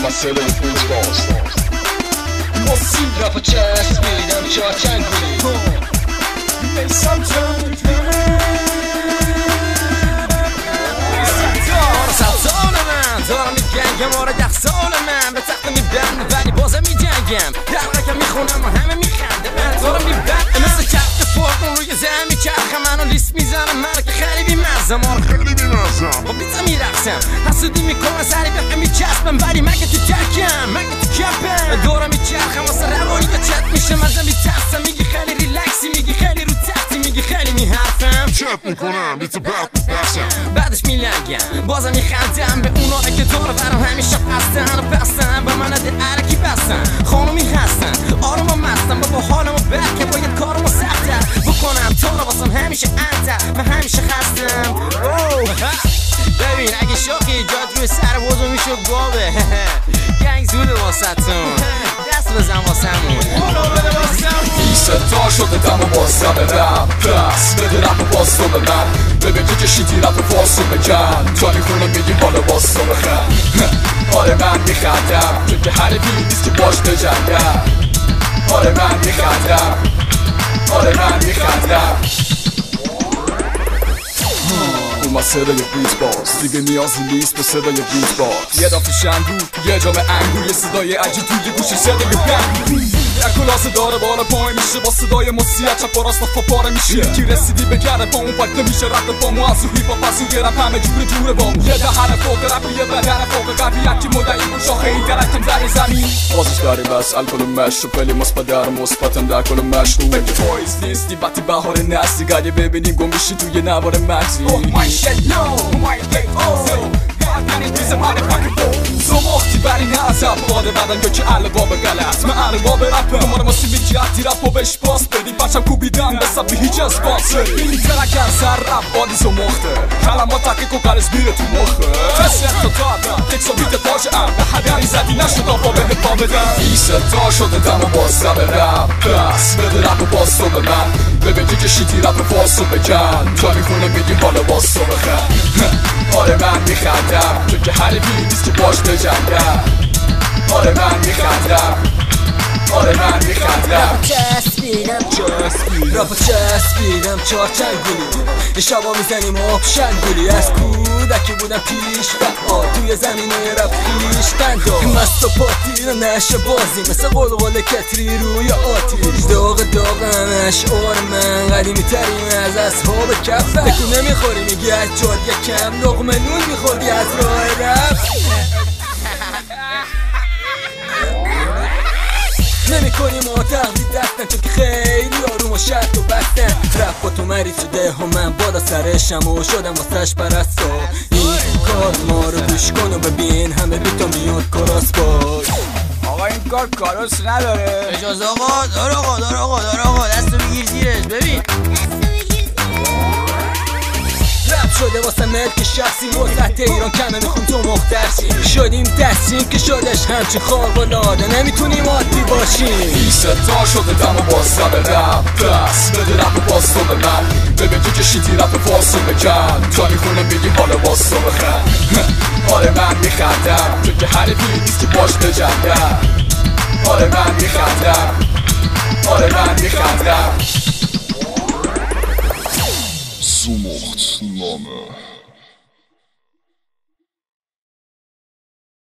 اومد صدای فوز باز مصیب رفا چسبیدم چاچنگولی میسم دارم میگنگم آره 10 سال من به تخت میبند ولی بازم میجنگم در رکم میخونم و همه میخنده من دارم میبند مثل کفت فرقون روی زمین میچرخم منو لیست میزنم من که خیلی بیمزم آره خیلی بیمزم با بیزم میرقصم حسودی میکنم سری به هم میچسبم ولی من که تو تکم من که تو کپم دارم میچرخم واسه روانی که چت میشم ازم میترسم میگی خیلی ریلکسی میگی خیلی رو تختی میگی خیلی میحرفم چت میکنم بیت بعد بسم بعدش میلنگم بازم میخندم به اونا که داره برام همیشه هستن و بستن با من ده عرکی بستن خانومی هستن آروم و مستن با حالمو برکه باید کارمو سختر بکنم تا رو واسم همیشه انتر من همیشه خستم ببین اگه شاخی ایجاد روی سر بازو میشه گاوه گنگ زوده واسه تون دست بزن واسه مون تا شده دم و بازم رپ پس بده رپ باز تو به من ببین تو کشیدی رپ فارسو بکن تا میخونه میگی حالا باز تو بخن آره من میخندم چون که حریفی نیست که باش بجنگم آره من میخندم آره من میخندم اومد صدای بیت باز دیگه نیازی نیست به صدای بیت باز یه دفعه شنگو یه جام انگور یه صدای عجیب توی گوشی صدای بنگو کلاسه داره بالا پای میشه با صدای موسیقی چپ و راست پا پاره میشه کی رسیدی به گره پا اون فکر نمیشه رد پا مو از روی پا پس اون گرم همه جوره با یه دهن فوق رپ یه بدن فوق قویت که مدعی بود شاخه این درکم در زمین بازش داری بس الکل مشروب خیلی مثبت در مثبتم در کل مشروب بگه تویز نیستی وقتی بهار نستی گاهی ببینیم گم میشی توی نوار مغزی زمختی بری نه از ابعاد بدن یا که الباب غلط من الباب رپم دوباره ماسی میجهدی رپ و بهش باس بدی بچم کوبیدن بسا به هیچ از باسه بینی ترکن سر رپ بادی زمخته کلمات تحقیق و قرز میره تو مخه تست تا دادم تکس و بیت پاش ام به حدری زدی نشد آبا به پا بدم بیست تا شده دم و بازم رپ پس بده رپ و باز تو به من ببین که کشیدی رپ فارسو بکن تا میخونه میگی حالا باز تو بخن آره من میخندم چون که حریفی نیست که باش بجنگم آره من میخندم آره من میخندم چسبیدم رفا چسبیدم چارچنگولی یه شبا میزنیم آبشنگولی از کودکی بودم پیش فعال توی زمینه رپ خیش بندام مست و پاتی رو نشه بازی مثل قلقل کتری روی آتیش داغ اشعار من قدیمی ترین از اصحاب کفه بکو نمیخوری میگی از جاد یکم لقمه نون میخوردی از راه رپ نمی کنی ما تقلید دستن چون که خیلی آروم و شرط و بستن رپ با تو مریض شده و من بالا سرشم و شدم واسش پرستا این کار ما رو گوش کن و ببین همه بیتا میاد کراس باش آقا این کار کاراس نداره اجازه آقا دار آقا دستو بگیر زیرش ببین رپ شده واسه ملک شخصی وسط ایران کمه میخون تو مخترشی شدیم دستیم که شدش همچین خواب و لاده نمیتونیم عادی باشیم بیست تا شده دم و بازم رپ پس بده رپ و باز تو به من ببین تو کشیدی رپ فارسو بکن تا میخونه میگی حالا باز تو بخن آره من میخندم چون که حریفی نیست که باش بجنگم آره من میخندم آره من میخندم زمختنامه